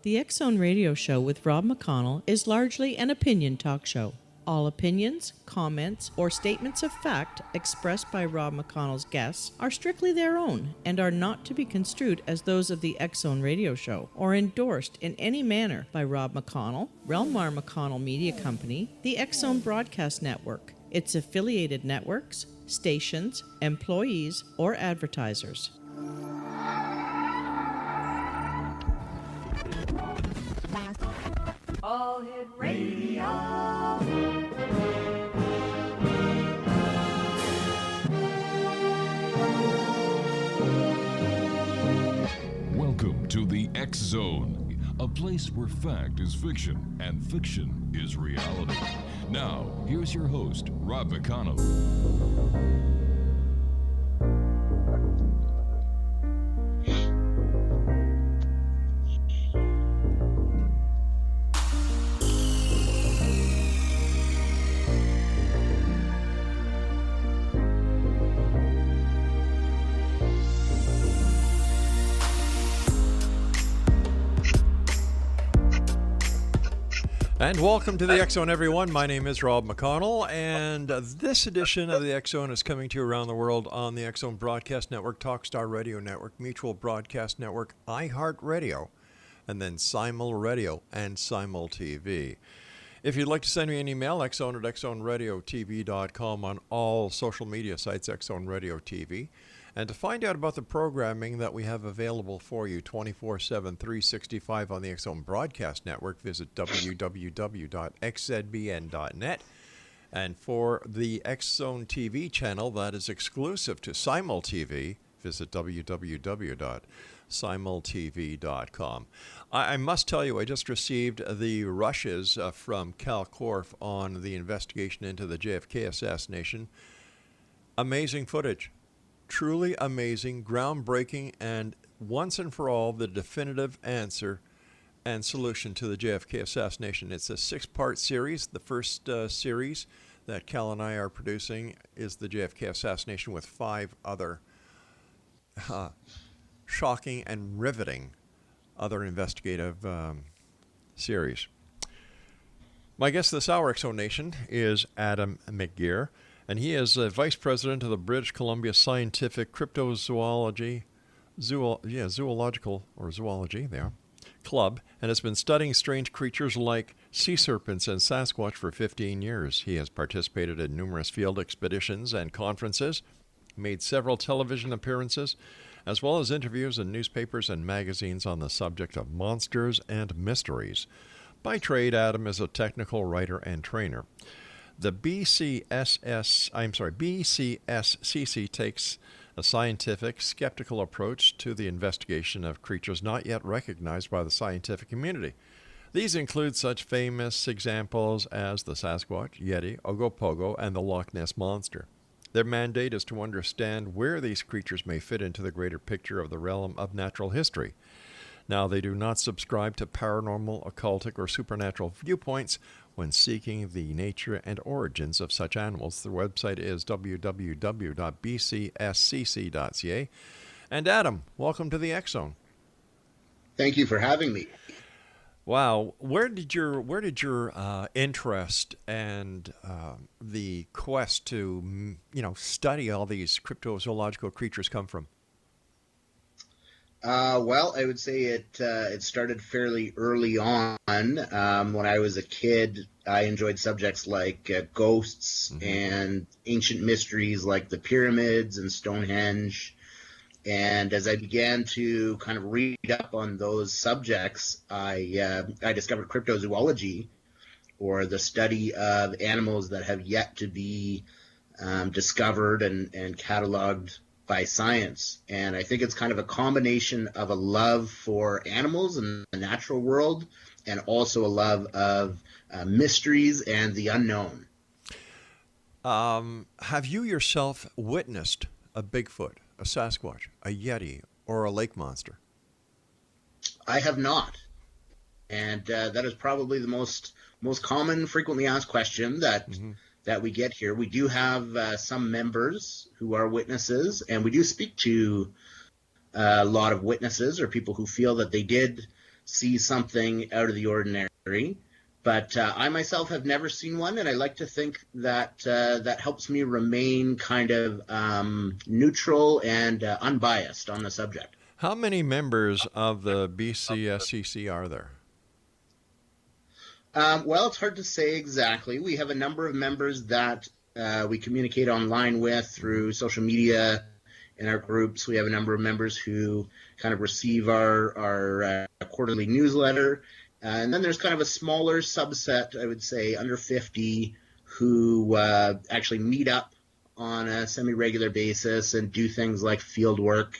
The X Zone Radio Show with Rob McConnell is largely an opinion talk show. All opinions, comments, or statements of fact expressed by Rob McConnell's guests are strictly their own and are not to be construed as those of the X Zone Radio Show or endorsed in any manner by Rob McConnell, Relmar McConnell Media Company, the X Zone Broadcast Network, its affiliated networks, stations, employees, or advertisers. All Hit Radio. Welcome to the X Zone, a place where fact is fiction and fiction is reality. Now, here's your host, Rob McConnell. And welcome to the X Zone, everyone. My name is Rob McConnell, and this edition of the X Zone is coming to you around the world on the X Zone Broadcast Network, Talkstar Radio Network, Mutual Broadcast Network, iHeartRadio, and then Simul Radio and Simul TV. If you'd like to send me an email, xzone at xzoneradiotv.com, on all social media sites, X Zone Radio TV. And to find out about the programming that we have available for you 24/7, 365 on the X Zone Broadcast Network, visit www.xzbn.net. And for the X Zone TV channel that is exclusive to Simul TV, visit www.simultv.com. I must tell you, I just received the rushes from CalCorp on the investigation into the JFK assassination. Amazing footage. Truly amazing, groundbreaking, and once and for all, the definitive answer and solution to the JFK assassination. It's a 6-part series. The first series that Cal and I are producing is the JFK assassination, with 5 other shocking and riveting other investigative series. My guest this hour, X Zone Nation, is Adam McGIRR. And he is Vice President of the British Columbia Scientific Cryptozoology, zoology Club, and has been studying strange creatures like sea serpents and Sasquatch for 15 years. He has participated in numerous field expeditions and conferences, made several television appearances, as well as interviews in newspapers and magazines on the subject of monsters and mysteries. By trade, Adam is a technical writer and trainer. The BCSCC takes a scientific, skeptical approach to the investigation of creatures not yet recognized by the scientific community. These include such famous examples as the Sasquatch, Yeti, Ogopogo, and the Loch Ness Monster. Their mandate is to understand where these creatures may fit into the greater picture of the realm of natural history. Now, they do not subscribe to paranormal, occultic, or supernatural viewpoints when seeking the nature and origins of such animals. The website is www.bcscc.ca. And Adam, welcome to the X Zone. Thank you for having me. Wow, where did your interest and the quest to study all these cryptozoological creatures come from? Well, I would say it started fairly early on. When I was a kid, I enjoyed subjects like ghosts and ancient mysteries like the pyramids and Stonehenge. And as I began to kind of read up on those subjects, I discovered cryptozoology, or the study of animals that have yet to be discovered and cataloged by science. And I think it's kind of a combination of a love for animals and the natural world, and also a love of mysteries and the unknown. Have you yourself witnessed a Bigfoot, a Sasquatch, a Yeti, or a lake monster? I have not. And that is probably the most common, frequently asked question that we get here. We do have some members who are witnesses, and we do speak to a lot of witnesses or people who feel that they did see something out of the ordinary. But I myself have never seen one, and I like to think that that helps me remain kind of neutral and unbiased on the subject. How many members of the BCSCC are there? Well, it's hard to say exactly. We have a number of members that we communicate online with through social media in our groups. We have a number of members who kind of receive our quarterly newsletter. And then there's kind of a smaller subset, I would say, under 50, who actually meet up on a semi-regular basis and do things like field work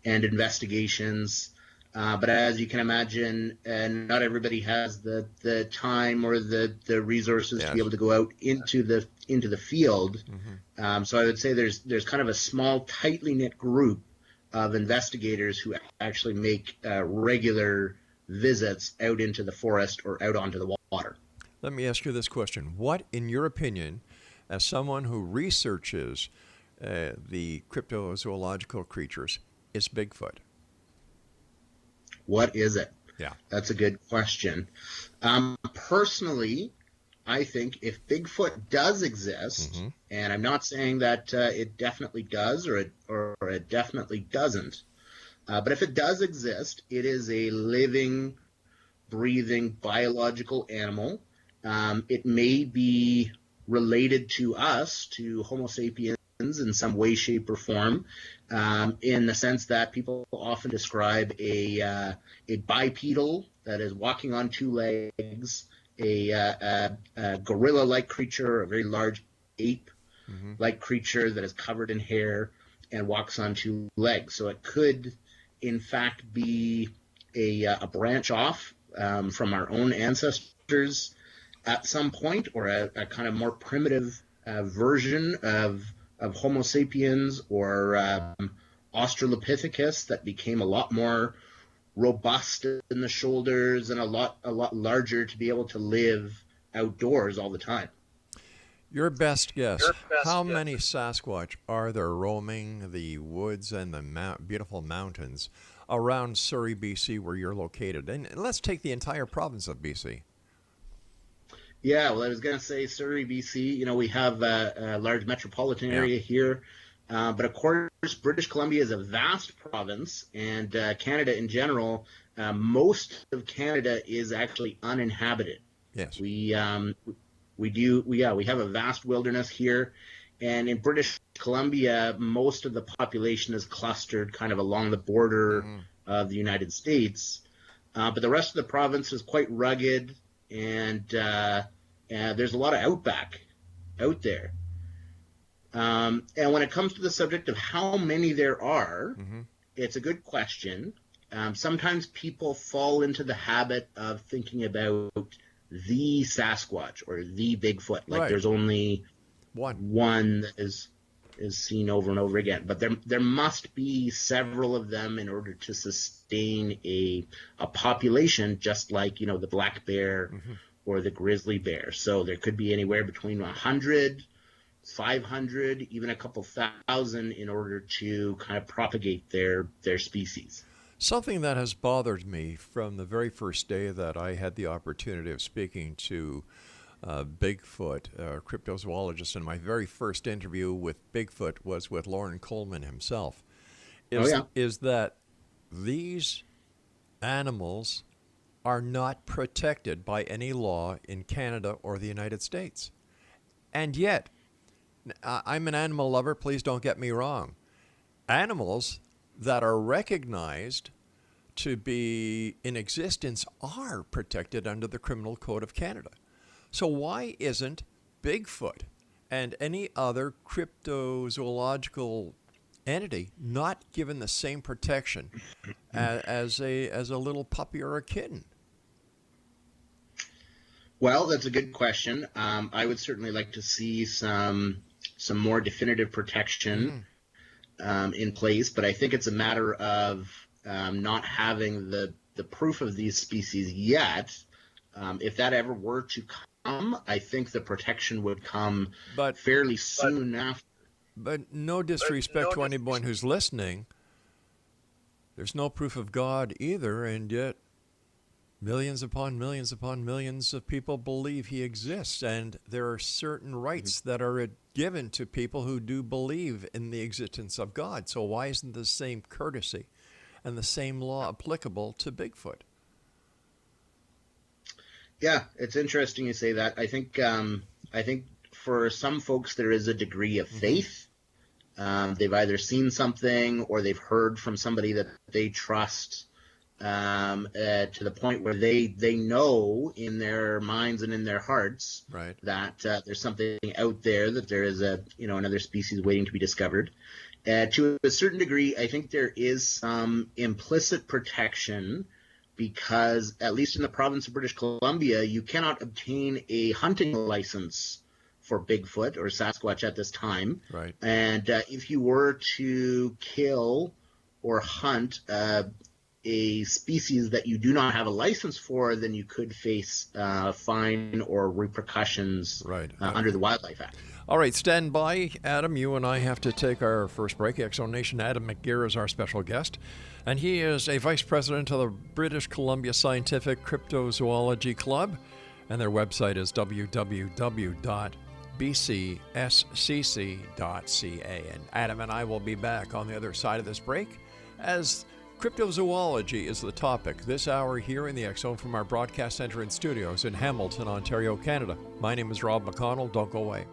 and investigations. But as you can imagine, not everybody has the time or the resources to be able to go out into the field. So I would say there's kind of a small, tightly knit group of investigators who actually make regular visits out into the forest or out onto the water. Let me ask you this question. What, in your opinion, as someone who researches the cryptozoological creatures, is Bigfoot? What is it? Yeah. That's a good question. Personally, I think if Bigfoot does exist, and I'm not saying that it definitely does or it definitely doesn't, but if it does exist, it is a living, breathing, biological animal. It may be related to us, to Homo sapiens, in some way, shape, or form, in the sense that people often describe a bipedal that is walking on two legs, a gorilla-like creature, a very large ape-like creature that is covered in hair and walks on two legs. So it could, in fact, be a branch off from our own ancestors at some point, or a kind of more primitive version of Homo sapiens or Australopithecus that became a lot more robust in the shoulders and a lot larger to be able to live outdoors all the time. Your best guess, how many Sasquatch are there roaming the woods and the beautiful mountains around Surrey, BC, where you're located? And let's take the entire province of BC. Yeah, well, I was going to say Surrey, BC. We have a large metropolitan area here. But of course, British Columbia is a vast province, and Canada in general, most of Canada is actually uninhabited. Yes. We have a vast wilderness here, and in British Columbia, most of the population is clustered kind of along the border of the United States. But the rest of the province is quite rugged, and there's a lot of outback out there. And when it comes to the subject of how many there are, it's a good question. Sometimes people fall into the habit of thinking about the Sasquatch or the Bigfoot. Like there's only one that is seen over and over again. But there must be several of them in order to sustain a population, just like, the black bear or the grizzly bear. So there could be anywhere between 100, 500, even a couple thousand in order to kind of propagate their species. Something that has bothered me from the very first day that I had the opportunity of speaking to Bigfoot, cryptozoologist, and my very first interview with Bigfoot was with Lauren Coleman himself, is that these animals are not protected by any law in Canada or the United States. And yet, I'm an animal lover, please don't get me wrong. Animals that are recognized to be in existence are protected under the Criminal Code of Canada. So why isn't Bigfoot and any other cryptozoological entity not given the same protection as a little puppy or a kitten? Well, that's a good question. I would certainly like to see some more definitive protection in place, but I think it's a matter of not having the proof of these species yet. If that ever were to come, I think the protection would come fairly soon after. But no disrespect to anyone who's listening, there's no proof of God either, and yet Millions upon millions upon millions of people believe he exists, and there are certain rights that are given to people who do believe in the existence of God. So why isn't the same courtesy and the same law applicable to Bigfoot? Yeah, it's interesting you say that. I think for some folks there is a degree of faith. They've either seen something or they've heard from somebody that they trust, to the point where they know in their minds and in their hearts Right. that there's something out there, that there is another species waiting to be discovered. To a certain degree, I think there is some implicit protection, because at least in the province of British Columbia, you cannot obtain a hunting license for Bigfoot or Sasquatch at this time. Right. And if you were to kill or hunt a species that you do not have a license for, then you could face fine or repercussions under the Wildlife Act. All right, stand by, Adam. You and I have to take our first break. Exo Nation, Adam McGIRR is our special guest, and he is a vice president of the British Columbia Scientific Cryptozoology Club, and their website is www.bcscc.ca. And Adam and I will be back on the other side of this break as cryptozoology is the topic this hour here in the X Zone from our broadcast center and studios in Hamilton, Ontario, Canada. My name is Rob McConnell. Don't go away.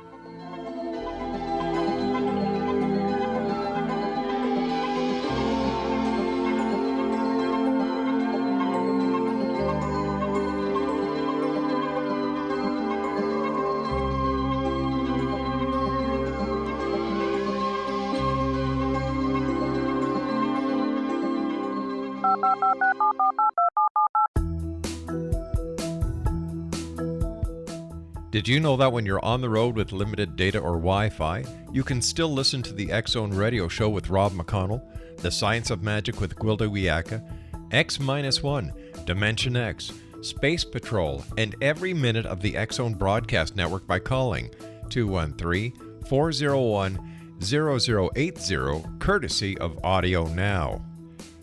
Did you know that when you're on the road with limited data or Wi-Fi, you can still listen to the X Zone radio show with Rob McConnell, The Science of Magic with Gwilda Wiyaka, X-1, Dimension X, Space Patrol, and every minute of the X Zone broadcast network by calling 213-401-0080, courtesy of Audio Now.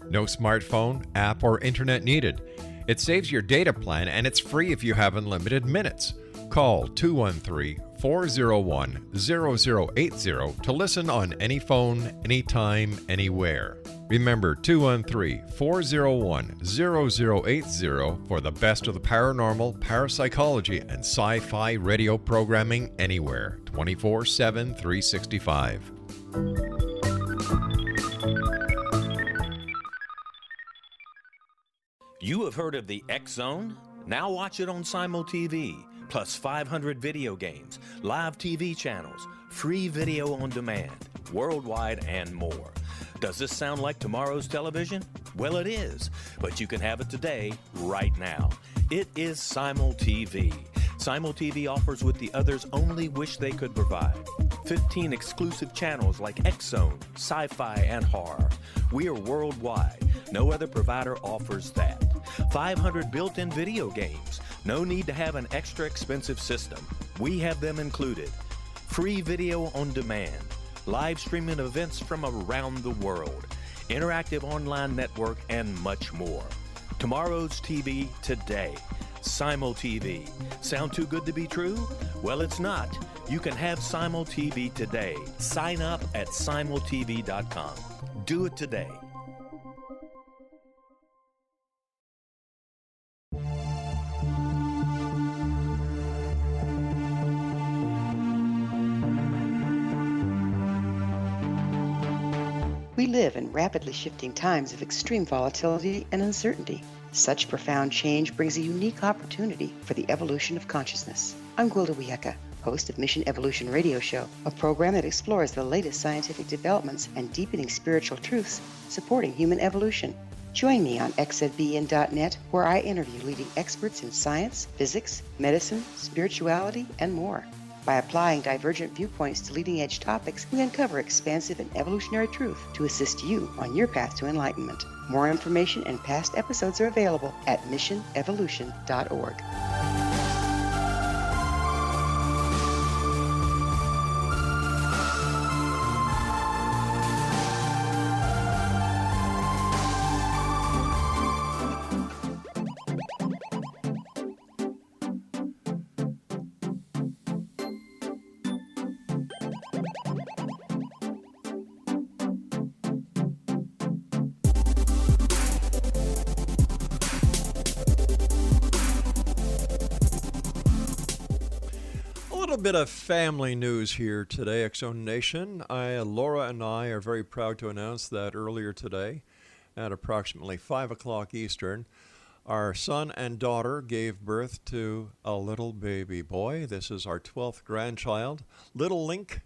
No smartphone, app, or internet needed. It saves your data plan, and it's free if you have unlimited minutes. Call 213-401-0080 to listen on any phone, anytime, anywhere. Remember 213-401-0080 for the best of the paranormal, parapsychology, and sci-fi radio programming anywhere, 24/7, 365. You have heard of the X Zone? Now watch it on Simul TV. Plus 500 video games, live TV channels, free video on demand, worldwide, and more. Does this sound like tomorrow's television? Well, it is, but you can have it today, right now. It is Simul TV. Simul TV offers what the others only wish they could provide. 15 exclusive channels like X Zone, sci-fi, and horror. We are worldwide. No other provider offers that. 500 built-in video games. No need to have an extra expensive system. We have them included. Free video on demand. Live streaming events from around the world. Interactive online network, and much more. Tomorrow's TV today. Simul TV. Sound too good to be true? Well, it's not. You can have Simul TV today. Sign up at simultv.com. Do it today. We live in rapidly shifting times of extreme volatility and uncertainty. Such profound change brings a unique opportunity for the evolution of consciousness. I'm Gwilda Wiyaka, host of Mission Evolution Radio Show, a program that explores the latest scientific developments and deepening spiritual truths supporting human evolution. Join me on xzbn.net, where I interview leading experts in science, physics, medicine, spirituality, and more. By applying divergent viewpoints to leading-edge topics, we uncover expansive and evolutionary truth to assist you on your path to enlightenment. More information and past episodes are available at missionevolution.org. little bit of family news here today, X-Zone Nation. Laura and I are very proud to announce that earlier today, at approximately 5 o'clock Eastern, our son and daughter gave birth to a little baby boy. This is our 12th grandchild, Little Link.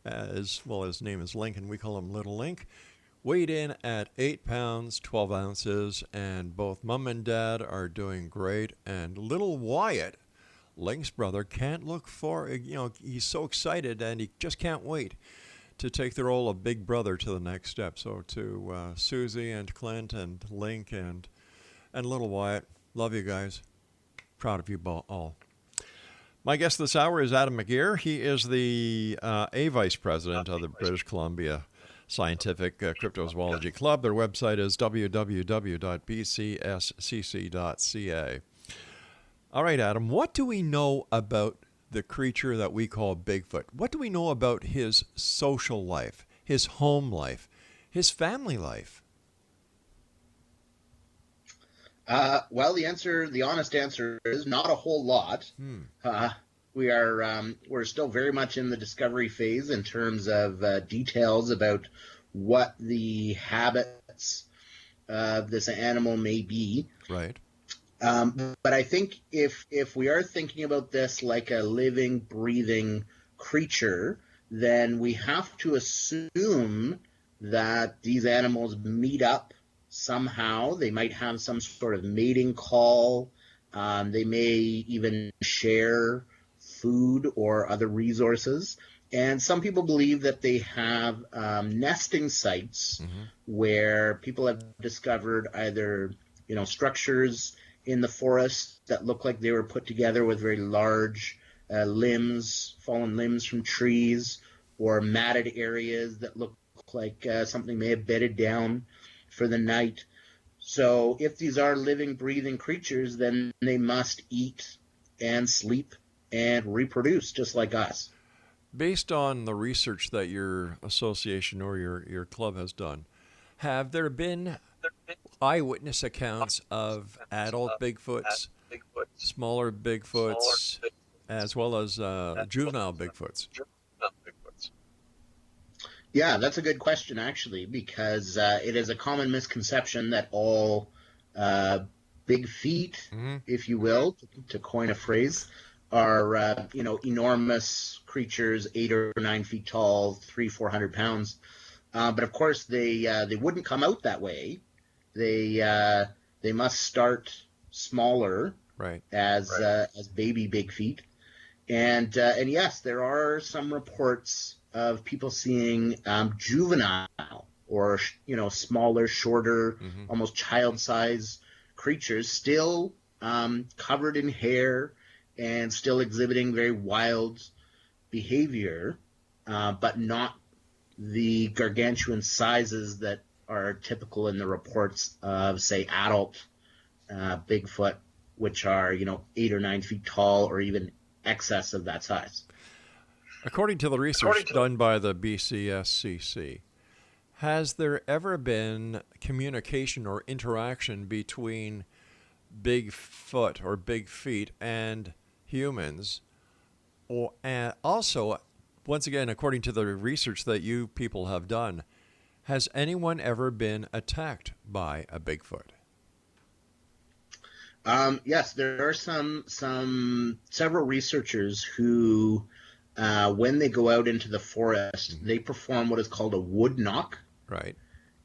As well, his name is Lincoln. We call him Little Link. Weighed in at 8 pounds, 12 ounces, and both mom and dad are doing great. And little Wyatt, Link's brother, can't look for, he's so excited and he just can't wait to take the role of big brother to the next step. So to Susie and Clint and Link and little Wyatt, love you guys. Proud of you all. My guest this hour is Adam McGIRR. He is the A Vice President of the British Columbia Scientific Cryptozoology Club. Their website is www.bcscc.ca. All right, Adam, what do we know about the creature that we call Bigfoot? What do we know about his social life, his home life, his family life? Well, the honest answer is not a whole lot. We're still very much in the discovery phase in terms of details about what the habits of this animal may be. Right. But I think if we are thinking about this like a living, breathing creature, then we have to assume that these animals meet up somehow. They might have some sort of mating call. They may even share food or other resources. And some people believe that they have nesting sites where people have discovered either, structures in the forest that look like they were put together with very large fallen limbs from trees, or matted areas that look like something may have bedded down for the night. So if these are living, breathing creatures, then they must eat and sleep and reproduce just like us. Based on the research that your association or your club has done, have there been eyewitness accounts of adult Bigfoots, smaller Bigfoots, as well as juvenile Bigfoots? Yeah, that's a good question, actually, because it is a common misconception that all big feet, if you will, to coin a phrase, are enormous creatures, 8 or 9 feet tall, 300-400 pounds. But of course, they wouldn't come out that way. They must start smaller, right, as baby big feet, and yes, there are some reports of people seeing juvenile or smaller, shorter, almost child-size creatures still covered in hair and still exhibiting very wild behavior, but not the gargantuan sizes that are typical in the reports of, say, adult Bigfoot, which are 8 or 9 feet tall, or even excess of that size. According to the research done by the BCSCC, has there ever been communication or interaction between Bigfoot or big feet and humans? And also, once again, according to the research that you people have done, has anyone ever been attacked by a Bigfoot? Yes, there are several researchers who, when they go out into the forest, they perform what is called a wood knock. Right.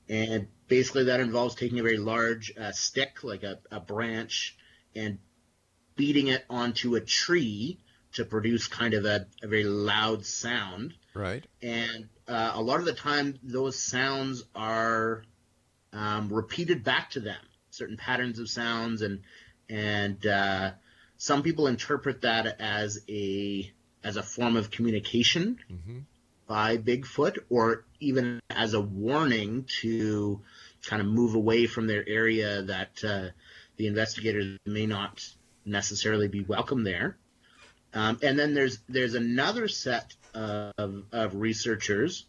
And basically that involves taking a very large stick, like a branch, and beating it onto a tree to produce kind of a very loud sound. Right. And a lot of the time, those sounds are repeated back to them, certain patterns of sounds, and some people interpret that as a form of communication by Bigfoot, or even as a warning to kind of move away from their area, that the investigators may not necessarily be welcome there. And then there's another set of researchers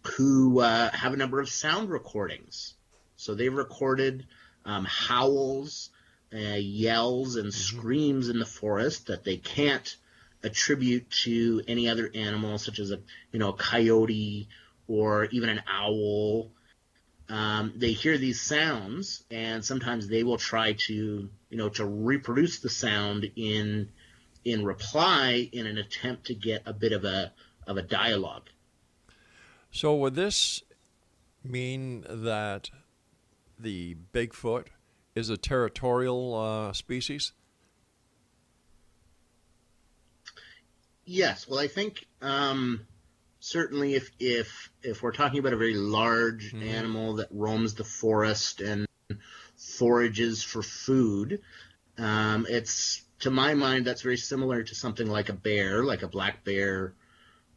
who have a number of sound recordings. So they've recorded howls, yells, and screams in the forest that they can't attribute to any other animal, such as a coyote or even an owl. They hear these sounds, and sometimes they will try to reproduce the sound in reply in an attempt to get a bit of a dialogue. So would this mean that the Bigfoot is a territorial species? Yes. Well, I think certainly if we're talking about a very large animal that roams the forest and forages for food, it's, to my mind, that's very similar to something like a bear, like a black bear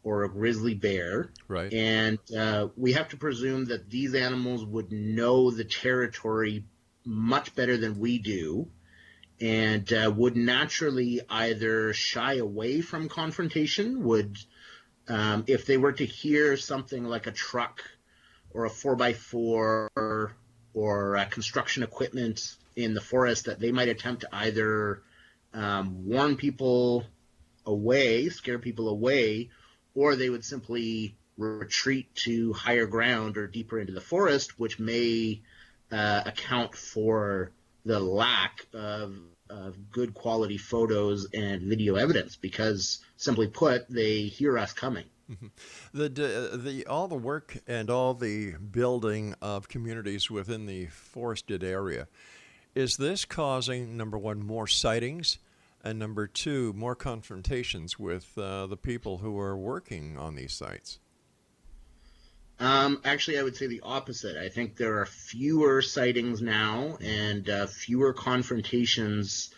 or a grizzly bear. Right. And we have to presume that these animals would know the territory much better than we do, and would naturally either shy away from confrontation, if they were to hear something like a truck or a 4x4 or construction equipment in the forest, that they might attempt to either warn people away, scare people away, or they would simply retreat to higher ground or deeper into the forest, which may account for the lack of good quality photos and video evidence, because, simply put, they hear us coming. Mm-hmm. All the work and all the building of communities within the forested area, is this causing, number one, more sightings, and number two, more confrontations with the people who are working on these sites? Actually, I would say the opposite. I think there are fewer sightings now and fewer confrontations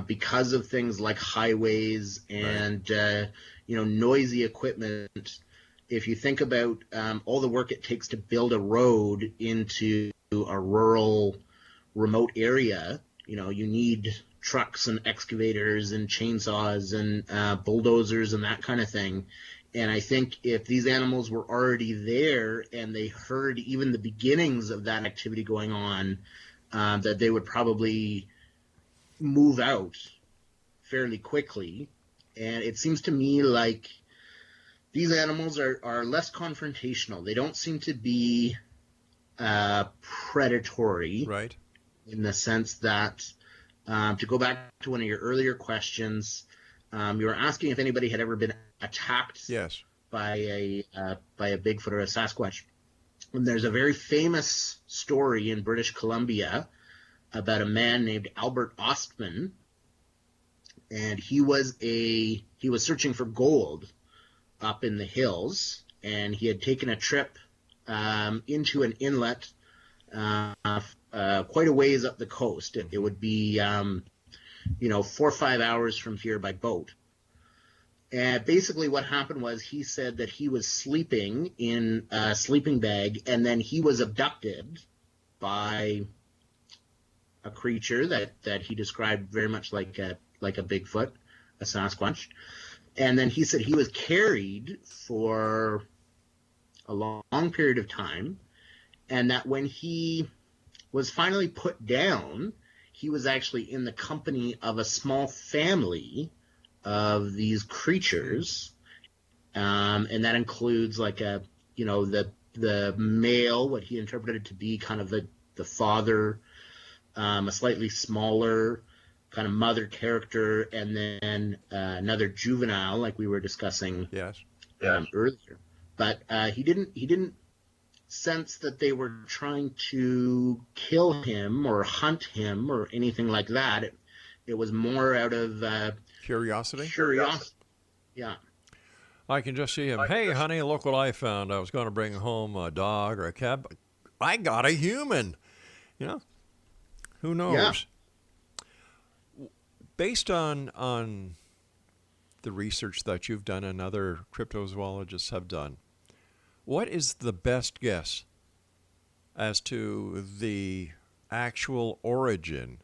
because of things like highways and noisy equipment. If you think about all the work it takes to build a road into a rural, remote area, you need trucks and excavators and chainsaws and bulldozers and that kind of thing. And I think if these animals were already there and they heard even the beginnings of that activity going on, that they would probably move out fairly quickly. And it seems to me like these animals are less confrontational. They don't seem to be predatory, right? In the sense that, to go back to one of your earlier questions, you were asking if anybody had ever been attacked yes. by a Bigfoot or a Sasquatch. And there's a very famous story in British Columbia about a man named Albert Ostman, and he was searching for gold up in the hills, and he had taken a trip into an inlet quite a ways up the coast. It would be 4 or 5 hours from here by boat. And basically what happened was, he said that he was sleeping in a sleeping bag, and then he was abducted by a creature that he described very much like a Bigfoot, a Sasquatch. And then he said he was carried for a long period of time, and that when he was finally put down, he was actually in the company of a small family of these creatures, and that includes the male, what he interpreted to be kind of the father, a slightly smaller kind of mother character, and then another juvenile, like we were discussing earlier. But he didn't sense that they were trying to kill him or hunt him or anything like that. It was more out of curiosity. Yeah. I can just see him. Hey, honey, look what I found. I was going to bring home a dog or a cat. But I got a human. Who knows? Yeah. Based on the research that you've done and other cryptozoologists have done, what is the best guess as to the actual origin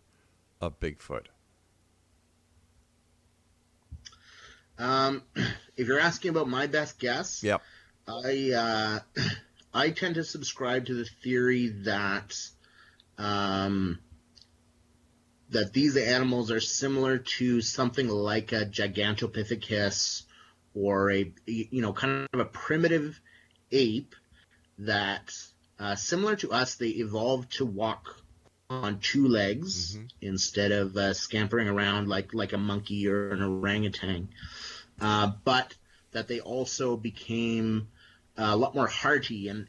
of Bigfoot? If you're asking about my best guess, yep. I tend to subscribe to the theory that that these animals are similar to something like a Gigantopithecus or a, kind of a primitive ape that, similar to us, they evolved to walk on two legs instead of scampering around like a monkey or an orangutan. But that they also became a lot more hardy and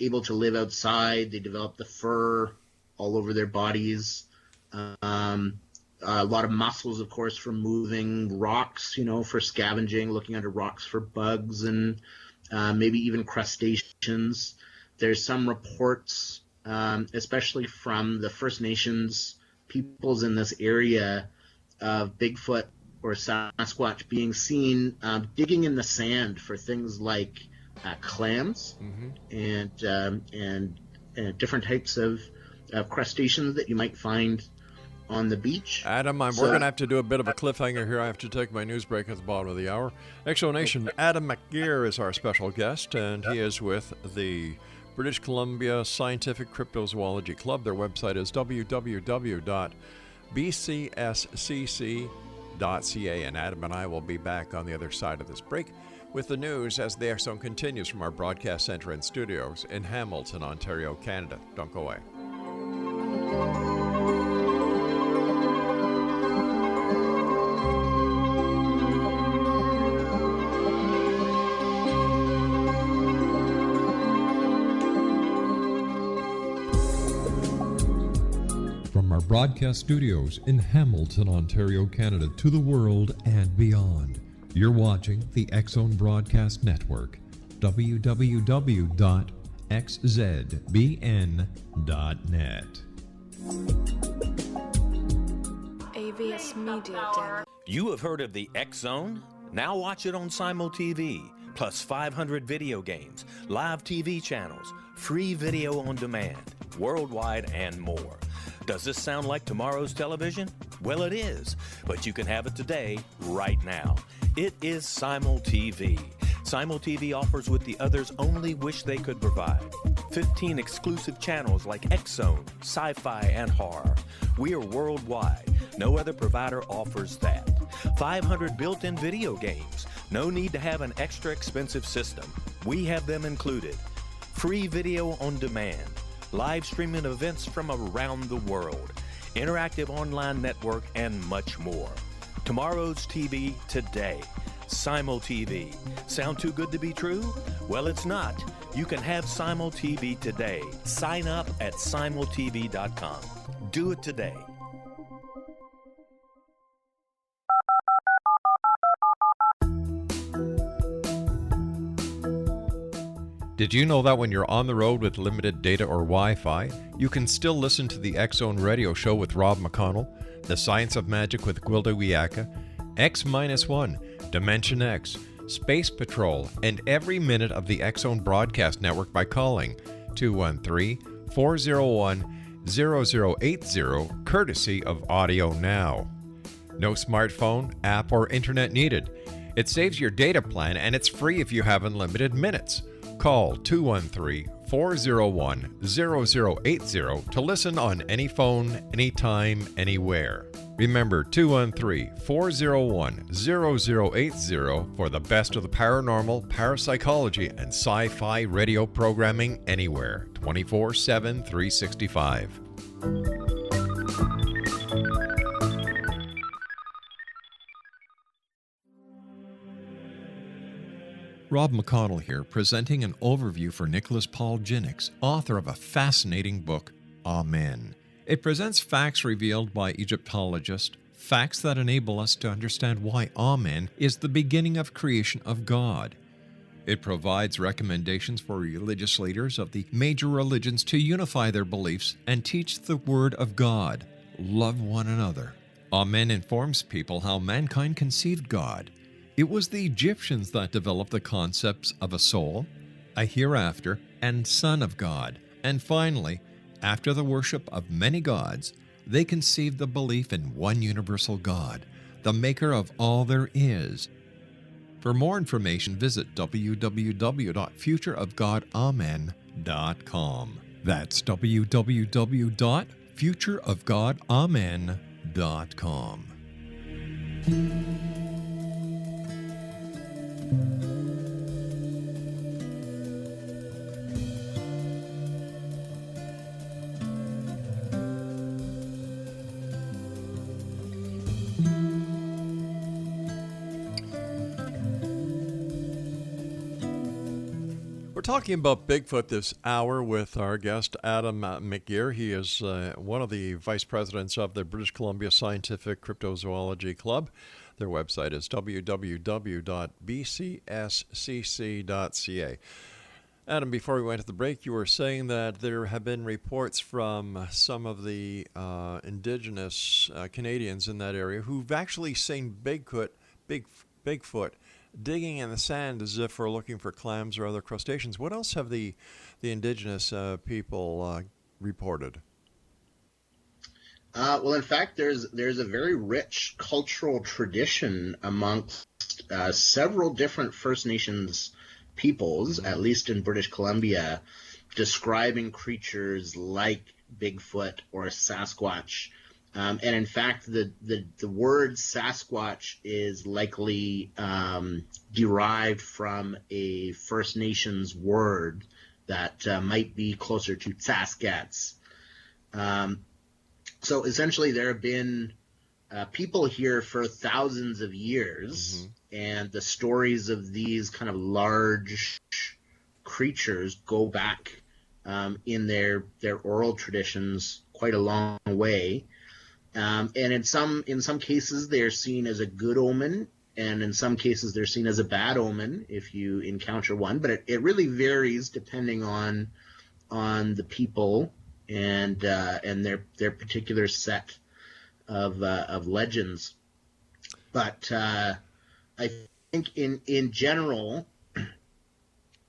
able to live outside. They developed the fur all over their bodies. A lot of muscles, of course, from moving rocks, for scavenging, looking under rocks for bugs and maybe even crustaceans. There's some reports, especially from the First Nations peoples in this area, of Bigfoot or Sasquatch being seen digging in the sand for things like clams and different types of crustaceans that you might find on the beach. Adam, we're going to have to do a bit of a cliffhanger here. I have to take my news break at the bottom of the hour. Exonation, Adam McGIRR is our special guest, and he is with the British Columbia Scientific Cryptozoology Club. Their website is www.bcscc.ca, and Adam and I will be back on the other side of this break with the news as the X Zone continues from our broadcast center and studios in Hamilton, Ontario, Canada. Don't go away. From our broadcast studios in Hamilton, Ontario, Canada, to the world and beyond, you're watching the X Zone Broadcast Network, www.xzbn.net. AVS Media. You have heard of the X Zone? Now watch it on SimulTV, plus 500 video games, live TV channels, free video on demand, worldwide, and more. Does this sound like tomorrow's television? Well, it is, but you can have it today, right now. It is SimulTV. SimulTV offers what the others only wish they could provide. 15 exclusive channels like X Zone, sci-fi, and horror. We are worldwide. No other provider offers that. 500 built-in video games. No need to have an extra expensive system. We have them included. Free video on demand. Live streaming events from around the world. Interactive online network, and much more. Tomorrow's TV today. SimulTV. Sound too good to be true? Well, it's not. You can have SimulTV today. Sign up at simultv.com. Do it today. Did you know that when you're on the road with limited data or Wi-Fi, you can still listen to the X Zone radio show with Rob McConnell, The Science of Magic with Gwilda Wiyaka, X-1, Dimension X, Space Patrol, and every minute of the X Zone broadcast network by calling 213-401-0080, courtesy of Audio Now. No smartphone, app, or internet needed. It saves your data plan, and it's free if you have unlimited minutes. Call 213-401-0080 to listen on any phone, anytime, anywhere. Remember 213-401-0080 for the best of the paranormal, parapsychology, and sci-fi radio programming anywhere, 24/7, 365. Rob McConnell here, presenting an overview for Nicholas Paul Jennings, author of a fascinating book, Amen. It presents facts revealed by Egyptologists, facts that enable us to understand why Amen is the beginning of creation of God. It provides recommendations for religious leaders of the major religions to unify their beliefs and teach the Word of God. Love one another. Amen informs people how mankind conceived God. It was the Egyptians that developed the concepts of a soul, a hereafter, and Son of God. And finally, after the worship of many gods, they conceived the belief in one universal God, the maker of all there is. For more information, visit www.futureofgodamen.com. That's www.futureofgodamen.com. futureofgodamen.com. We're talking about Bigfoot this hour with our guest, Adam McGIRR. He is one of the vice presidents of the British Columbia Scientific Cryptozoology Club. Their website is www.bcscc.ca. Adam, before we went to the break, you were saying that there have been reports from some of the Indigenous Canadians in that area who've actually seen Bigfoot digging in the sand as if we're looking for clams or other crustaceans. What else have the Indigenous people reported? Well, in fact, there's a very rich cultural tradition amongst several different First Nations peoples, at least in British Columbia, describing creatures like Bigfoot or Sasquatch. And in fact, the word Sasquatch is likely derived from a First Nations word that might be closer to Saskats. So essentially, there have been people here for thousands of years, and the stories of these kind of large creatures go back in their oral traditions quite a long way. And in some cases, they're seen as a good omen, and in some cases, they're seen as a bad omen if you encounter one. But it really varies depending on the people and their particular set of legends. But I think in general,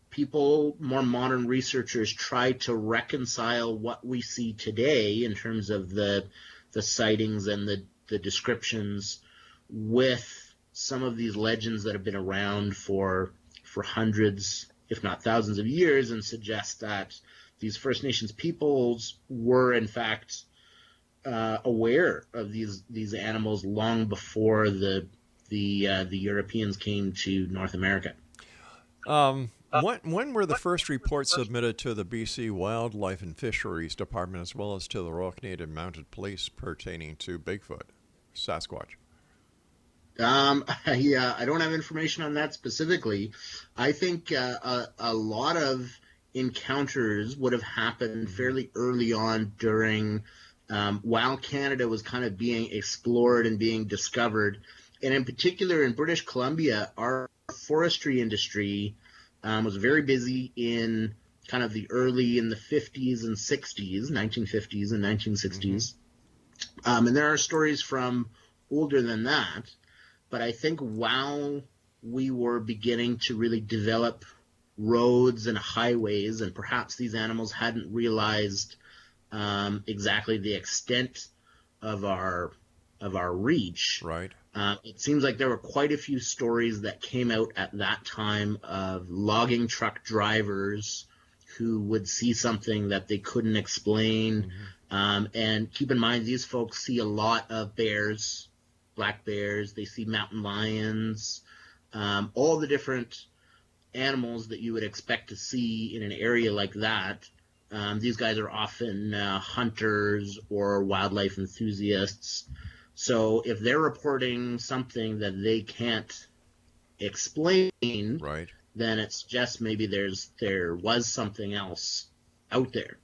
people, more modern researchers, try to reconcile what we see today in terms of the sightings and the descriptions with some of these legends that have been around for hundreds, if not thousands of years, and suggest that these First Nations peoples were in fact aware of these animals long before the Europeans came to North America. When were the first reports submitted to the BC Wildlife and Fisheries Department as well as to the Royal Canadian Mounted Police pertaining to Bigfoot, Sasquatch? Yeah, I don't have information on that specifically. I think a lot of encounters would have happened fairly early on during while Canada was kind of being explored and being discovered. And in particular, in British Columbia, our forestry industry was very busy in kind of the early in the 50s and 60s, 1950s and 1960s. And there are stories from older than that. But I think while we were beginning to really develop roads and highways, and perhaps these animals hadn't realized exactly the extent of our reach. Right. It seems like there were quite a few stories that came out at that time of logging truck drivers who would see something that they couldn't explain. And keep in mind, these folks see a lot of bears, black bears. They see mountain lions, all the different animals that you would expect to see in an area like that. These guys are often hunters or wildlife enthusiasts. So if they're reporting something that they can't explain, right, then it's just maybe there was something else out there.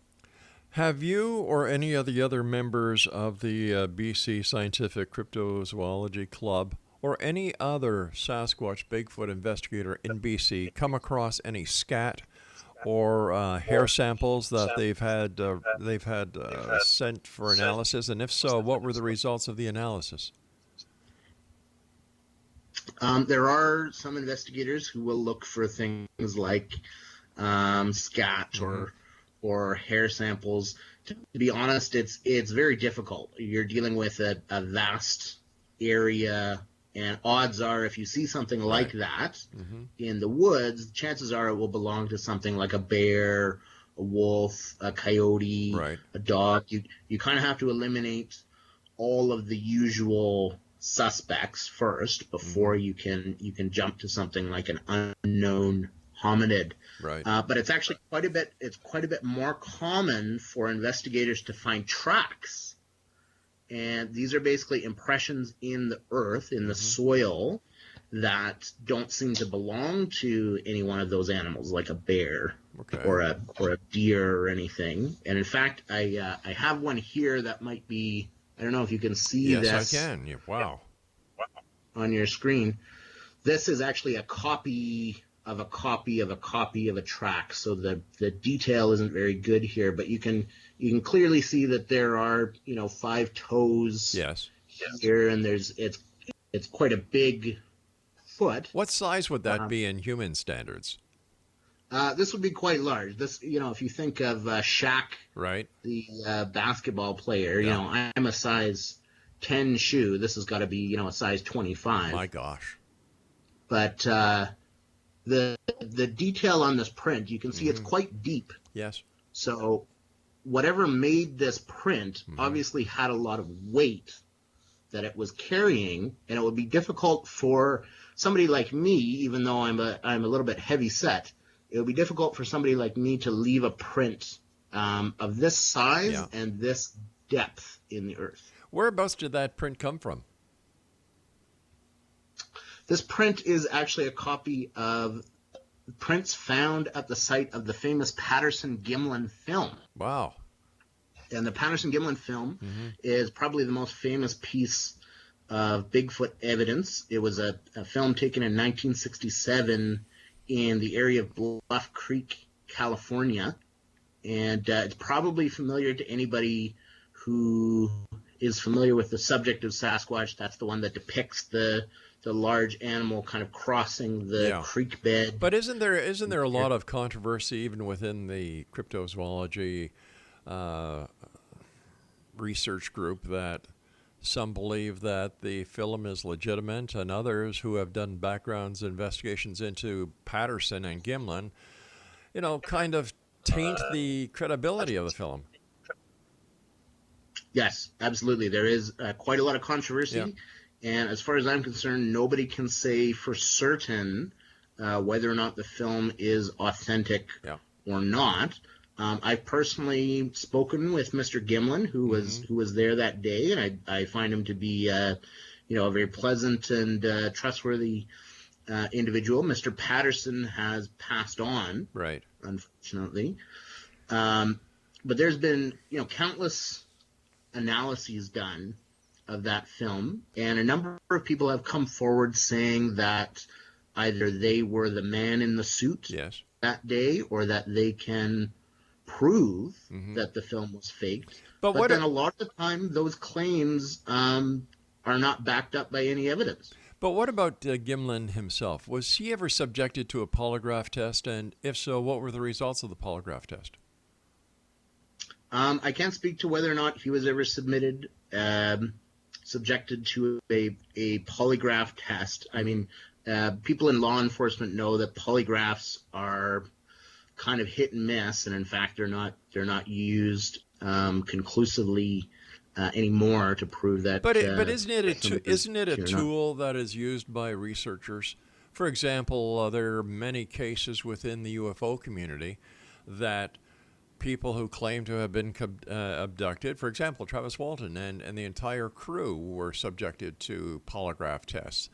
Have you or any of the other members of the BC Scientific Cryptozoology Club or any other Sasquatch Bigfoot investigator in BC come across any scat or hair samples that they've had sent for analysis? And if so, what were the results of the analysis? There are some investigators who will look for things like scat or hair samples. To be honest, it's very difficult. You're dealing with a vast area, and odds are if you see something like that in the woods, chances are it will belong to something like a bear a wolf, a coyote, Right. a dog. You kind of have to eliminate all of the usual suspects first before you can jump to something like an unknown hominid. Right. But it's actually quite a bit more common for investigators to find tracks, and these are basically impressions in the earth, in the soil, that don't seem to belong to any one of those animals, like a bear or a deer or anything. And in fact, I have one here that might be, I don't know if you can see this. Yes, I can. Yeah, wow. On your screen. This is actually a copy of a copy of a copy of a track, so the detail isn't very good here, but you can clearly see that there are 5 toes here, and it's quite a big foot. What size would that be in human standards? This would be quite large. This, if you think of Shaq, right, the basketball player, I'm a size 10 shoe. This has got to be a size 25. My gosh. But the detail on this print, you can see it's quite deep. Yes. So whatever made this print obviously had a lot of weight that it was carrying, and it would be difficult for somebody like me, even though I'm a little bit heavy set, it would be difficult for somebody like me to leave a print of this size and this depth in the earth. Whereabouts did that print come from? This print is actually a copy of prints found at the site of the famous Patterson-Gimlin film. Wow. And the Patterson-Gimlin film is probably the most famous piece of Bigfoot evidence. It was a film taken in 1967 in the area of Bluff Creek, California. And it's probably familiar to anybody who is familiar with the subject of Sasquatch. That's the one that depicts the large animal kind of crossing the creek bed. But isn't there a lot of controversy even within the cryptozoology research group, that some believe that the film is legitimate, and others who have done backgrounds investigations into Patterson and Gimlin, kind of taint the credibility of the film? Yes, absolutely. There is quite a lot of controversy. Yeah. And as far as I'm concerned, nobody can say for certain whether or not the film is authentic or not. I've personally spoken with Mr. Gimlin, who was there that day, and I find him to be a very pleasant and trustworthy individual. Mr. Patterson has passed on, right, unfortunately. But there's been countless analyses done of that film, and a number of people have come forward saying that either they were the man in the suit that day, or that they can prove that the film was faked. But then a lot of the time, those claims are not backed up by any evidence. But what about Gimlin himself? Was he ever subjected to a polygraph test? And if so, what were the results of the polygraph test? I can't speak to whether or not he was ever subjected to a polygraph test. I mean, people in law enforcement know that polygraphs are kind of hit and miss, and in fact, they're not used conclusively anymore to prove that. But isn't it a tool that is used by researchers? For example, there are many cases within the UFO community that people who claim to have been abducted, for example, Travis Walton and the entire crew were subjected to polygraph tests.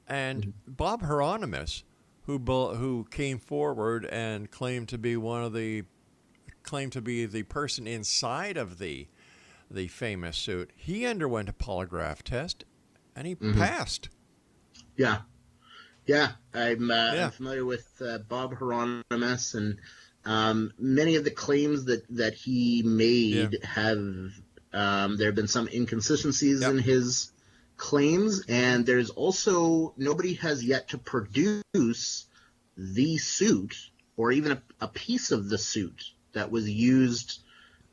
And Bob Hieronymus, who came forward and claimed to be the person inside of the famous suit, he underwent a polygraph test and he passed. Yeah. I'm familiar with Bob Hieronymus, and many of the claims that he made have there have been some inconsistencies in his claims, and there's also nobody has yet to produce the suit or even a piece of the suit that was used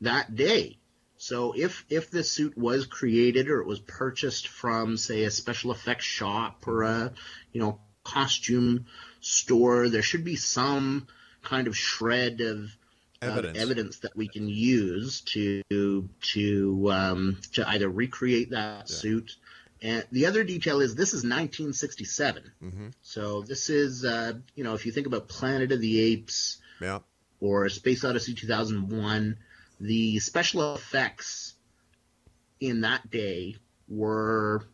that day. So if the suit was created or it was purchased from, say, a special effects shop or a costume store, there should be some kind of shred of evidence that we can use to either recreate that suit. And the other detail is this is 1967. So this is, if you think about Planet of the Apes or Space Odyssey 2001, the special effects in that day were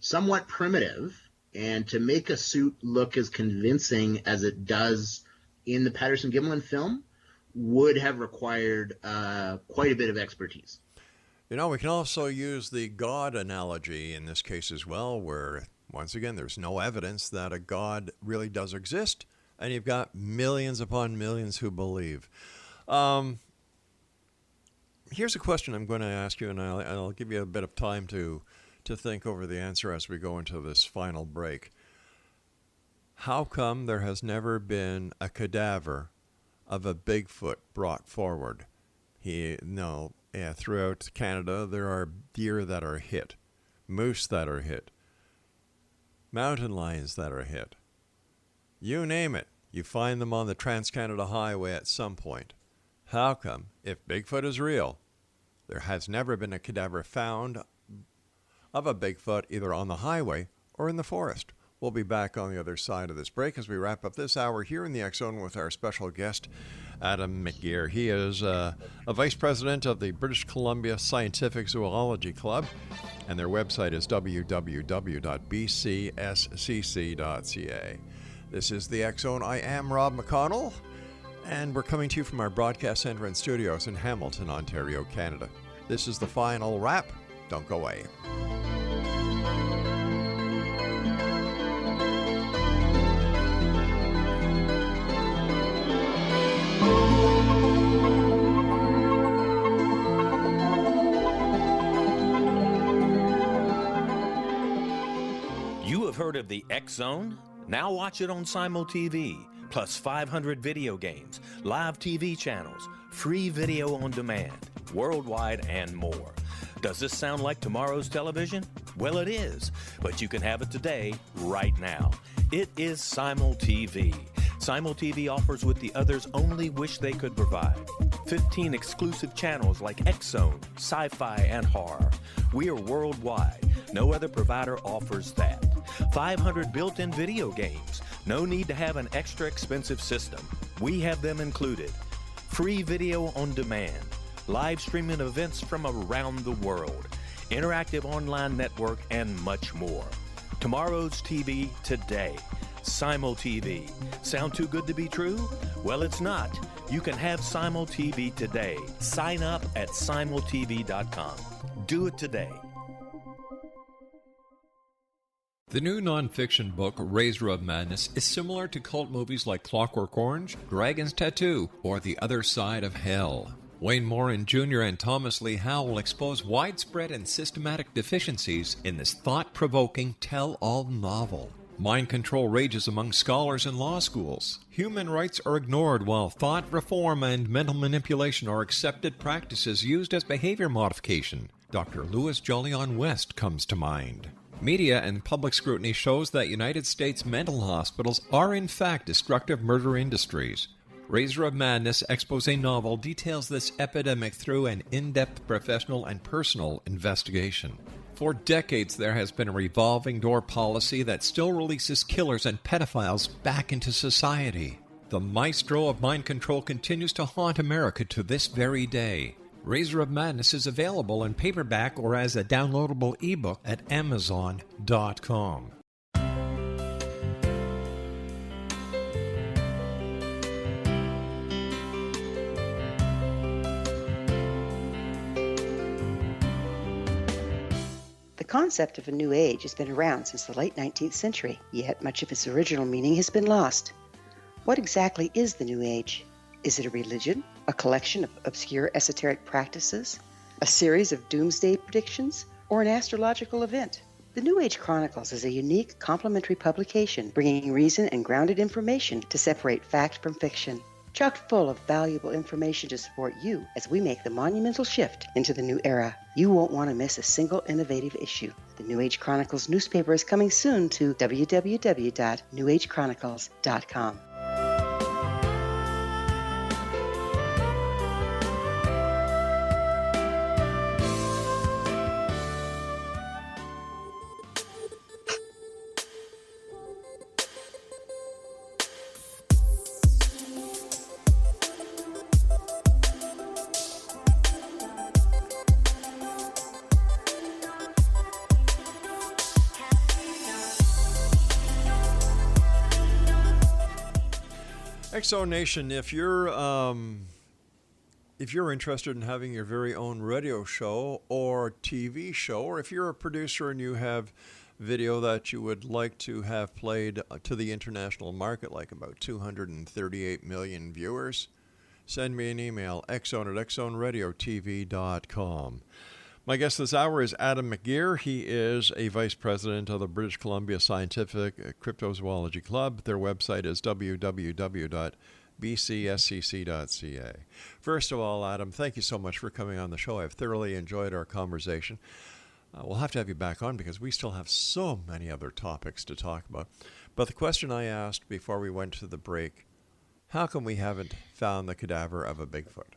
somewhat primitive. And to make a suit look as convincing as it does in the Patterson-Gimlin film would have required quite a bit of expertise. We can also use the God analogy in this case as well, where, once again, there's no evidence that a God really does exist, and you've got millions upon millions who believe. Here's a question I'm going to ask you, and I'll give you a bit of time to think over the answer as we go into this final break. How come there has never been a cadaver of a Bigfoot brought forward? Throughout Canada, there are deer that are hit, moose that are hit, mountain lions that are hit. You name it, you find them on the Trans-Canada Highway at some point. How come, if Bigfoot is real, there has never been a cadaver found of a Bigfoot either on the highway or in the forest? We'll be back on the other side of this break as we wrap up this hour here in the X Zone with our special guest, Adam McGIRR. He is a vice president of the British Columbia Scientific Zoology Club, and their website is www.bcscc.ca. This is the X Zone. I am Rob McConnell, and we're coming to you from our broadcast center and studios in Hamilton, Ontario, Canada. This is the final wrap. Don't go away. Heard of the X Zone? Now watch it on SimulTV, plus 500 video games, live TV channels, free video on demand, worldwide, and more. Does this sound like tomorrow's television? Well, it is, but you can have it today, right now. It is SimulTV. SimulTV offers what the others only wish they could provide. 15 exclusive channels like X Zone, sci-fi, and horror. We are worldwide. No other provider offers that. 500 built-in video games. No need to have an extra expensive system. We have them included. Free video on demand. Live streaming events from around the world. Interactive online network, and much more. Tomorrow's TV today. SimulTV. Sound too good to be true? Well, it's not. You can have SimulTV today. Sign up at simultv.com. Do it today. The new nonfiction book, Razor of Madness, is similar to cult movies like Clockwork Orange, Dragon's Tattoo, or The Other Side of Hell. Wayne Morin Jr. and Thomas Lee Howe will expose widespread and systematic deficiencies in this thought-provoking tell-all novel. Mind control rages among scholars in law schools. Human rights are ignored while thought reform and mental manipulation are accepted practices used as behavior modification. Dr. Louis Jolyon West comes to mind. Media and public scrutiny shows that United States mental hospitals are in fact destructive murder industries. Razor of Madness expose novel details this epidemic through an in-depth professional and personal investigation. For decades, there has been a revolving door policy that still releases killers and pedophiles back into society. The maestro of mind control continues to haunt America to this very day. Razor of Madness is available in paperback or as a downloadable ebook at Amazon.com. The concept of a new age has been around since the late 19th century, yet much of its original meaning has been lost. What exactly is the new age? Is it a religion, a collection of obscure esoteric practices, a series of doomsday predictions, or an astrological event? The New Age Chronicles is a unique complementary publication bringing reason and grounded information to separate fact from fiction. Chock full of valuable information to support you as we make the monumental shift into the new era. You won't want to miss a single innovative issue. The New Age Chronicles newspaper is coming soon to www.newagechronicles.com. Exo Nation, if you're interested in having your very own radio show or TV show, or if you're a producer and you have video that you would like to have played to the international market, like about 238 million viewers, send me an email, exxon@exxonradiotv.com. My guest this hour is Adam McGIRR. He is a vice president of the British Columbia Scientific Cryptozoology Club. Their website is www.bcscc.ca. First of all, Adam, thank you so much for coming on the show. I've thoroughly enjoyed our conversation. We'll have to have you back on because we still have so many other topics to talk about. But the question I asked before we went to the break, how come we haven't found the cadaver of a Bigfoot?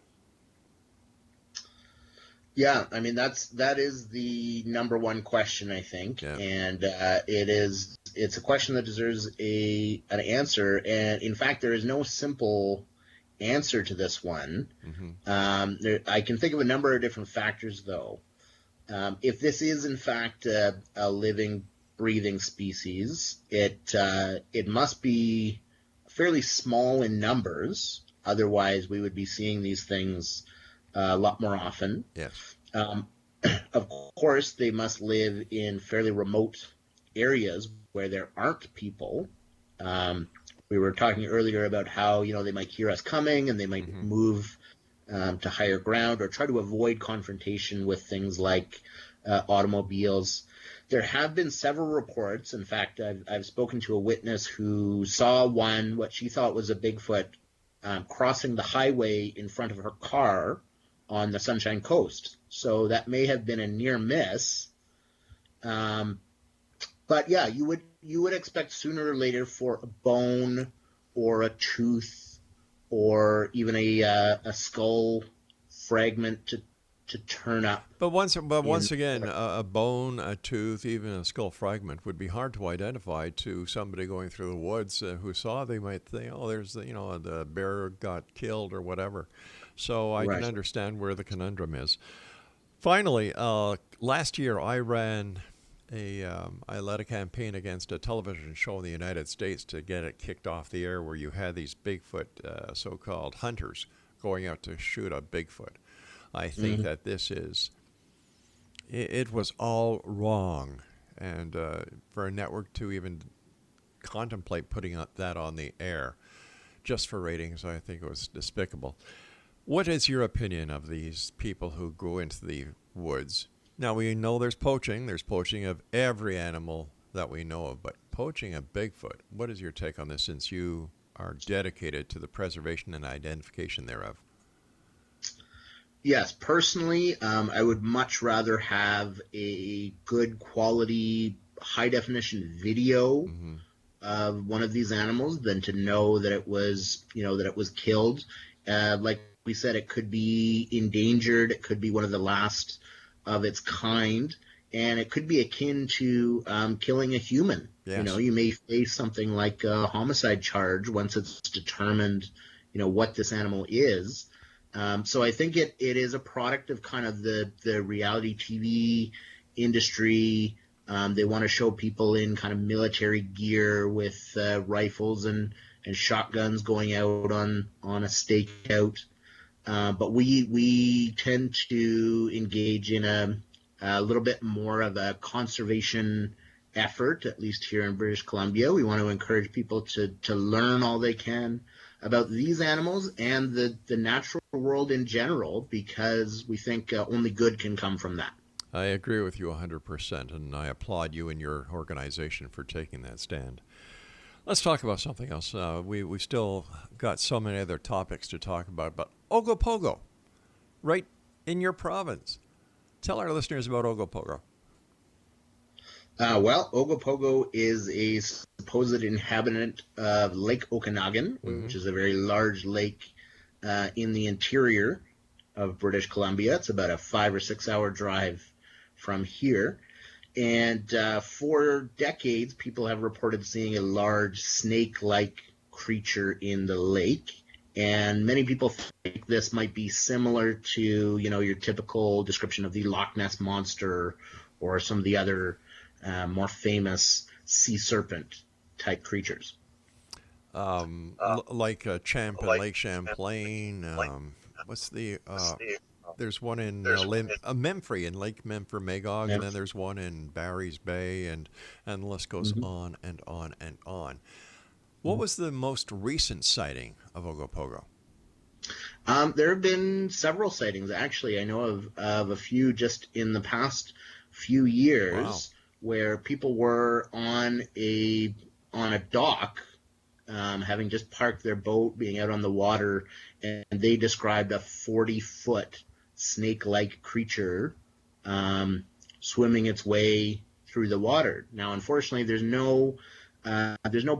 Yeah, I mean that is the number one question, I think, and it's a question that deserves an answer. And in fact, there is no simple answer to this one. I can think of a number of different factors, though. If this is in fact a living, breathing species, it must be fairly small in numbers. Otherwise, we would be seeing these things a lot more often. Yes. Of course, they must live in fairly remote areas where there aren't people. We were talking earlier about how they might hear us coming and they might move to higher ground or try to avoid confrontation with things like automobiles. There have been several reports. In fact, I've spoken to a witness who saw what she thought was a Bigfoot crossing the highway in front of her car on the Sunshine Coast. So that may have been a near miss. But yeah, you would expect sooner or later for a bone or a tooth or even a skull fragment to turn up. But once again, a bone, a tooth, even a skull fragment would be hard to identify to somebody going through the woods who saw. They might think, oh, there's the bear got killed or whatever. So I can understand where the conundrum is. Finally, last year I led a campaign against a television show in the United States to get it kicked off the air, where you had these Bigfoot so-called hunters going out to shoot a Bigfoot. I think that it was all wrong. And for a network to even contemplate putting that on the air just for ratings, I think it was despicable. What is your opinion of these people who go into the woods? Now, we know there's poaching. There's poaching of every animal that we know of, but poaching a Bigfoot, what is your take on this, since you are dedicated to the preservation and identification thereof? Yes, personally, I would much rather have a good quality, high-definition video of one of these animals than to know that it was killed. Like we said, it could be endangered. It could be one of the last of its kind, and it could be akin to killing a human. Yes. You may face something like a homicide charge once it's determined, what this animal is. So I think it is a product of kind of the reality TV industry. They want to show people in kind of military gear with rifles and shotguns going out on a stakeout. But we tend to engage in a little bit more of a conservation effort, at least here in British Columbia. We want to encourage people to learn all they can about these animals and the natural world in general, because we think only good can come from that. I agree with you 100%, and I applaud you and your organization for taking that stand. Let's talk about something else. We still got so many other topics to talk about, but Ogopogo, right in your province. Tell our listeners about Ogopogo. Well, Ogopogo is a supposed inhabitant of Lake Okanagan, which is a very large lake in the interior of British Columbia. It's about a 5 or 6 hour drive from here. And for decades, people have reported seeing a large snake-like creature in the lake. And many people think this might be similar to, your typical description of the Loch Ness Monster or some of the other more famous sea serpent type creatures. like Lake Champlain. What's the there's one in Memphrey, in Lake Memphrey, Magog, and then there's one in Barry's Bay, and the list goes on and on and on. What was the most recent sighting of Ogopogo? There have been several sightings, actually. I know of a few just in the past few years where people were on a dock, having just parked their boat, being out on the water, and they described a 40-foot snake-like creature swimming its way through the water. Now, unfortunately, there's no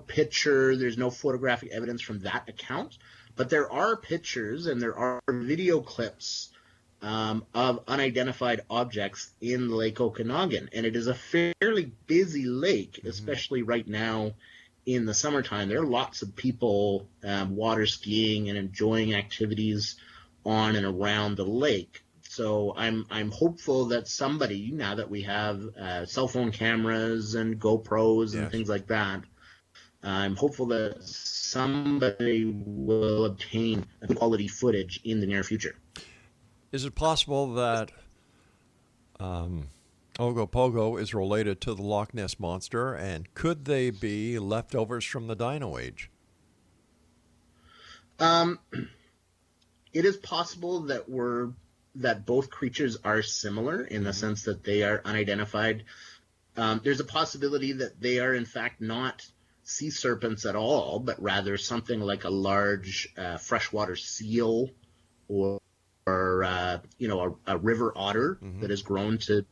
picture, there's no photographic evidence from that account, but there are pictures and there are video clips of unidentified objects in Lake Okanagan, and it is a fairly busy lake, especially right now in the summertime. There are lots of people water skiing and enjoying activities on and around the lake. So I'm hopeful that somebody, now that we have cell phone cameras and GoPros and things like that, I'm hopeful that somebody will obtain quality footage in the near future. Is it possible that Ogopogo is related to the Loch Ness Monster, and could they be leftovers from the Dino Age? It is possible that both creatures are similar in the sense that they are unidentified. There's a possibility that they are in fact not sea serpents at all, but rather something like a large freshwater seal or a river otter that has grown to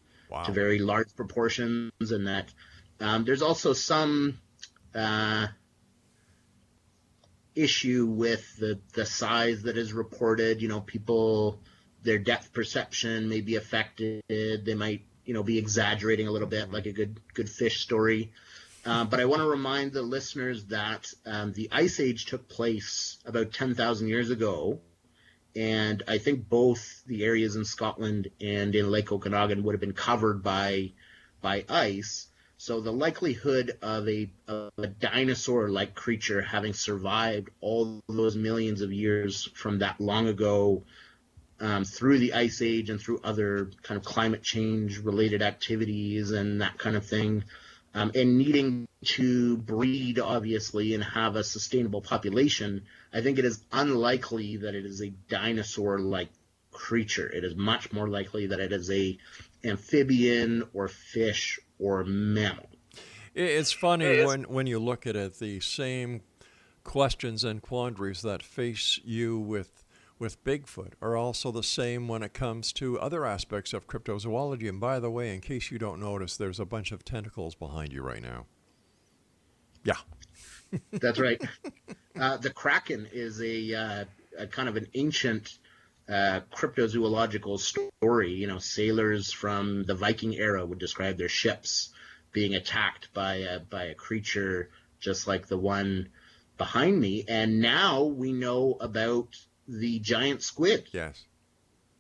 very large proportions, and that there's also some issue with the size that is reported. People, their depth perception may be affected. They might be exaggerating a little bit, like a good fish story. But I want to remind the listeners that the Ice Age took place about 10,000 years ago, and I think both the areas in Scotland and in Lake Okanagan would have been covered by ice. So the likelihood of a dinosaur-like creature having survived all those millions of years from that long ago, through the Ice Age and through other kind of climate change-related activities and that kind of thing, and needing to breed, obviously, and have a sustainable population, I think it is unlikely that it is a dinosaur-like creature. It is much more likely that it is a amphibian or fish or mammal. It's funny when you look at it, the same questions and quandaries that face you with Bigfoot are also the same when it comes to other aspects of cryptozoology. And by the way, in case you don't notice, there's a bunch of tentacles behind you right now. Yeah. That's right. The Kraken is a kind of an ancient cryptozoological story. Sailors from the Viking era would describe their ships being attacked by a creature just like the one behind me. And now we know about the giant squid. Yes.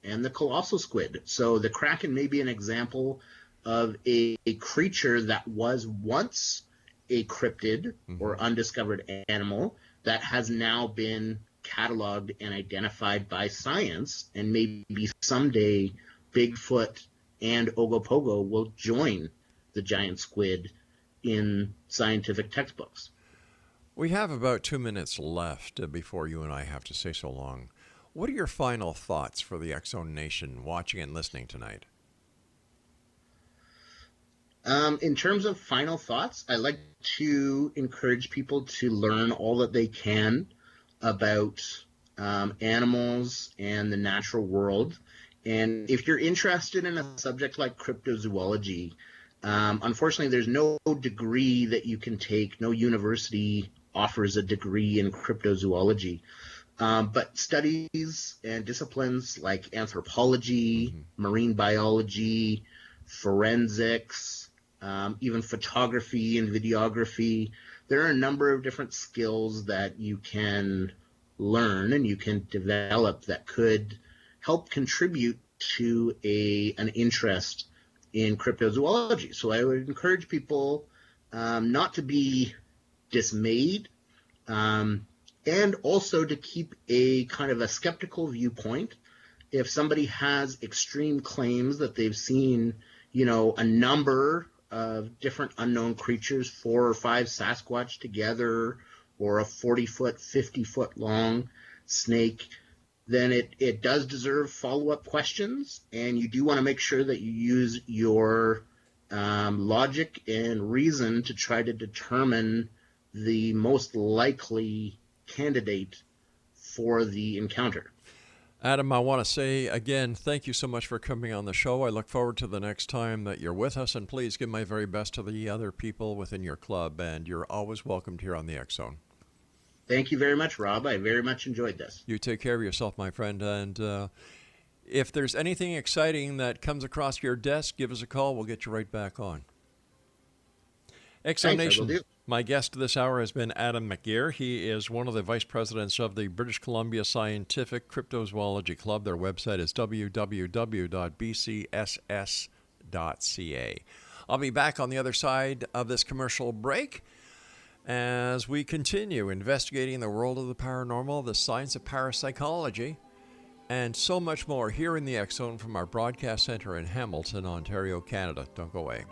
And the colossal squid. So the Kraken may be an example of a creature that was once a cryptid or undiscovered animal that has now been cataloged and identified by science, and maybe someday Bigfoot and Ogopogo will join the giant squid in scientific textbooks. We have about 2 minutes left before you and I have to say so long. What are your final thoughts for the X-Zone Nation watching and listening tonight? In terms of final thoughts, I like to encourage people to learn all that they can about animals and the natural world. And if you're interested in a subject like cryptozoology, unfortunately, there's no degree that you can take. No university offers a degree in cryptozoology. But studies and disciplines like anthropology, marine biology, forensics, even photography and videography, there are a number of different skills that you can learn and you can develop that could help contribute to an interest in cryptozoology. So I would encourage people not to be dismayed and also to keep a kind of a skeptical viewpoint. If somebody has extreme claims that they've seen, a number of different unknown creatures, 4 or 5 Sasquatch together, or a 40-foot, 50-foot long snake, then it does deserve follow-up questions, and you do want to make sure that you use your logic and reason to try to determine the most likely candidate for the encounter. Adam, I want to say again, thank you so much for coming on the show. I look forward to the next time that you're with us, and please give my very best to the other people within your club, and you're always welcomed here on the X Zone. Thank you very much, Rob. I very much enjoyed this. You take care of yourself, my friend, and if there's anything exciting that comes across your desk, give us a call. We'll get you right back on. X Zone Nation. My guest this hour has been Adam McGIRR. He is one of the vice presidents of the British Columbia Scientific Cryptozoology Club. Their website is www.bcss.ca. I'll be back on the other side of this commercial break as we continue investigating the world of the paranormal, the science of parapsychology, and so much more here in the X Zone from our broadcast center in Hamilton, Ontario, Canada. Don't go away.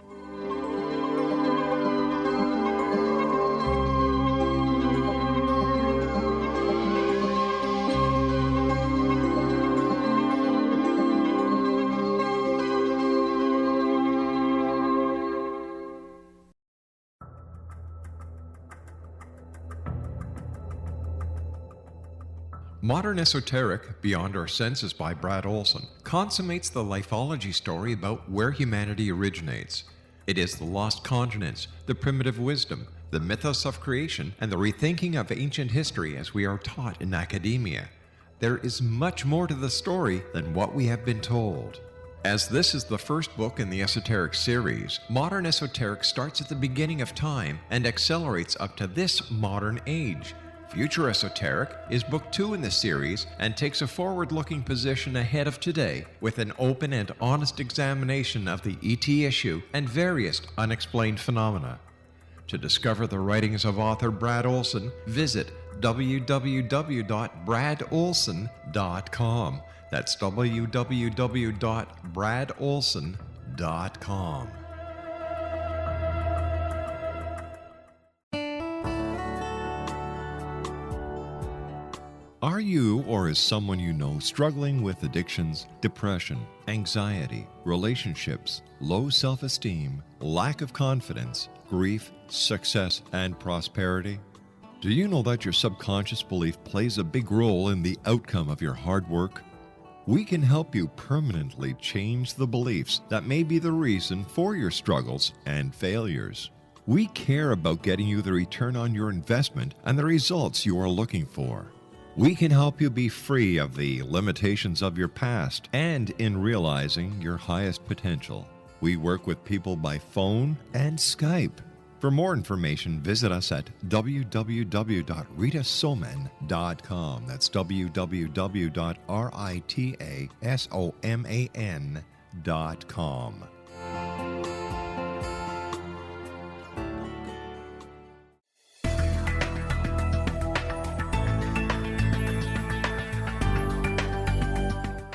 Modern Esoteric, Beyond Our Senses by Brad Olson, consummates the lifology story about where humanity originates. It is the lost continents, the primitive wisdom, the mythos of creation, and the rethinking of ancient history as we are taught in academia. There is much more to the story than what we have been told. As this is the first book in the Esoteric series, Modern Esoteric starts at the beginning of time and accelerates up to this modern age. Future Esoteric is book 2 in the series and takes a forward-looking position ahead of today with an open and honest examination of the ET issue and various unexplained phenomena. To discover the writings of author Brad Olson, visit www.bradolson.com. That's www.bradolson.com. Are you or is someone you know struggling with addictions, depression, anxiety, relationships, low self-esteem, lack of confidence, grief, success, and prosperity? Do you know that your subconscious belief plays a big role in the outcome of your hard work? We can help you permanently change the beliefs that may be the reason for your struggles and failures. We care about getting you the return on your investment and the results you are looking for. We can help you be free of the limitations of your past and in realizing your highest potential. We work with people by phone and Skype. For more information, visit us at www.ritasoman.com. That's www.ritasoman.com.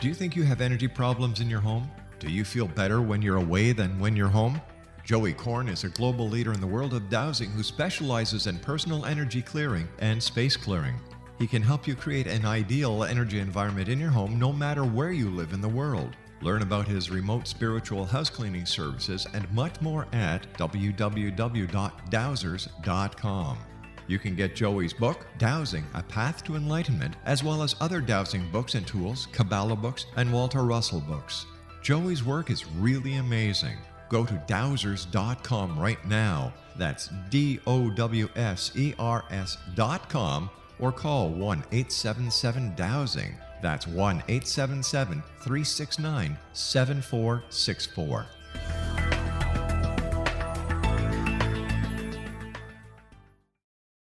Do you think you have energy problems in your home? Do you feel better when you're away than when you're home? Joey Korn is a global leader in the world of dowsing who specializes in personal energy clearing and space clearing. He can help you create an ideal energy environment in your home no matter where you live in the world. Learn about his remote spiritual house cleaning services and much more at www.dowsers.com. You can get Joey's book, Dowsing, A Path to Enlightenment, as well as other dowsing books and tools, Kabbalah books, and Walter Russell books. Joey's work is really amazing. Go to dowsers.com right now. That's DOWSERS.com or call 1-877-DOWSING. That's 1-877-369-7464.